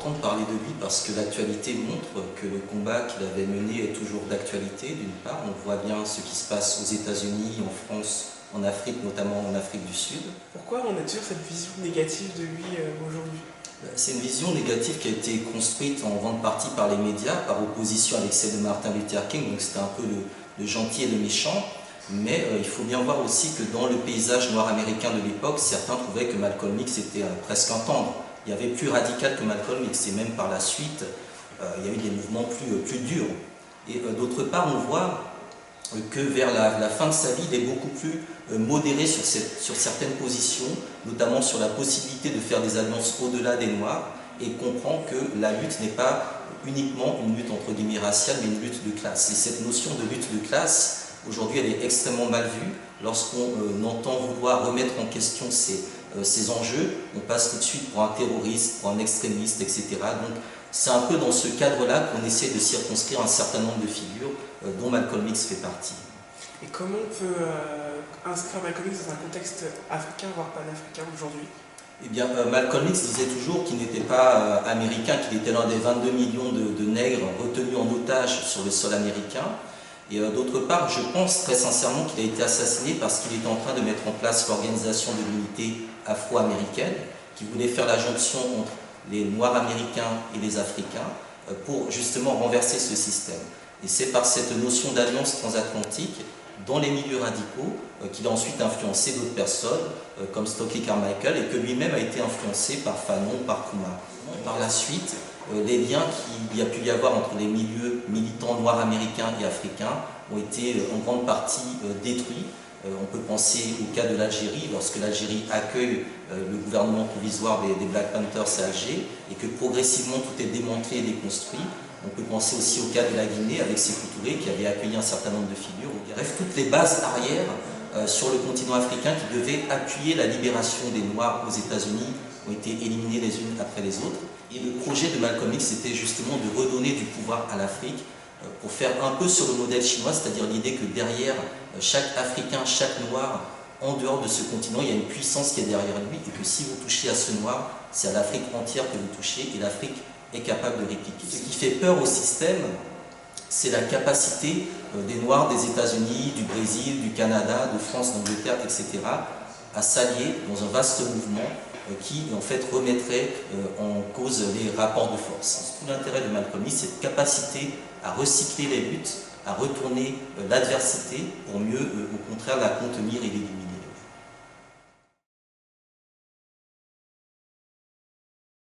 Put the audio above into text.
important de parler de lui parce que l'actualité montre que le combat qu'il avait mené est toujours d'actualité, d'une part. On voit bien ce qui se passe aux États-Unis, en France, en Afrique, notamment en Afrique du Sud. Pourquoi on a toujours cette vision négative de lui aujourd'hui? C'est une vision négative qui a été construite en grande partie par les médias, par opposition à l'excès de Martin Luther King, donc c'était un peu le gentil et le méchant. Mais il faut bien voir aussi que dans le paysage noir américain de l'époque, certains trouvaient que Malcolm X était presque un tendre. Il y avait plus radical que Malcolm X, et même par la suite, il y a eu des mouvements plus durs. Et d'autre part, on voit que vers la fin de sa vie, il est beaucoup plus modéré sur certaines positions, notamment sur la possibilité de faire des alliances au-delà des Noirs, et comprend que la lutte n'est pas uniquement une lutte entre guillemets raciale, mais une lutte de classe. Et cette notion de lutte de classe, aujourd'hui, elle est extrêmement mal vue. Lorsqu'on entend vouloir remettre en question ces enjeux, on passe tout de suite pour un terroriste, pour un extrémiste, etc. Donc c'est un peu dans ce cadre-là qu'on essaie de circonscrire un certain nombre de figures dont Malcolm X fait partie. Et comment on peut inscrire Malcolm X dans un contexte africain, voire panafricain aujourd'hui? Eh bien, Malcolm X disait toujours qu'il n'était pas américain, qu'il était l'un des 22 millions de nègres retenus en otage sur le sol américain. Et d'autre part, je pense très sincèrement qu'il a été assassiné parce qu'il était en train de mettre en place l'organisation de l'unité afro-américaine, qui voulait faire la jonction entre les Noirs américains et les Africains pour justement renverser ce système. Et c'est par cette notion d'alliance transatlantique dans les milieux radicaux qu'il a ensuite influencé d'autres personnes comme Stokely Carmichael, et que lui-même a été influencé par Fanon, par Kumar. Par la suite, les liens qu'il y a pu y avoir entre les milieux militants noirs américains et africains ont été en grande partie détruits. On peut penser au cas de l'Algérie, lorsque l'Algérie accueille le gouvernement provisoire des Black Panthers à Alger, et que progressivement tout est démantelé et déconstruit. On peut penser aussi au cas de la Guinée avec Sékou Touré qui avait accueilli un certain nombre de figures. Bref, toutes les bases arrières sur le continent africain qui devaient appuyer la libération des Noirs aux États-Unis ont été éliminées les unes après les autres. Et le projet de Malcolm X, c'était justement de redonner du pouvoir à l'Afrique pour faire un peu sur le modèle chinois, c'est-à-dire l'idée que derrière chaque Africain, chaque Noir, en dehors de ce continent, il y a une puissance qui est derrière lui, et que si vous touchez à ce Noir, c'est à l'Afrique entière que vous touchez, et l'Afrique est capable de répliquer. Ce qui fait peur au système, c'est la capacité des Noirs des États-Unis, du Brésil, du Canada, de France, d'Angleterre, etc., à s'allier dans un vaste mouvement qui en fait remettrait en cause les rapports de force. Tout l'intérêt de Malcolm X, c'est cette capacité à recycler les luttes, à retourner l'adversité pour mieux, au contraire, la contenir et l'éliminer.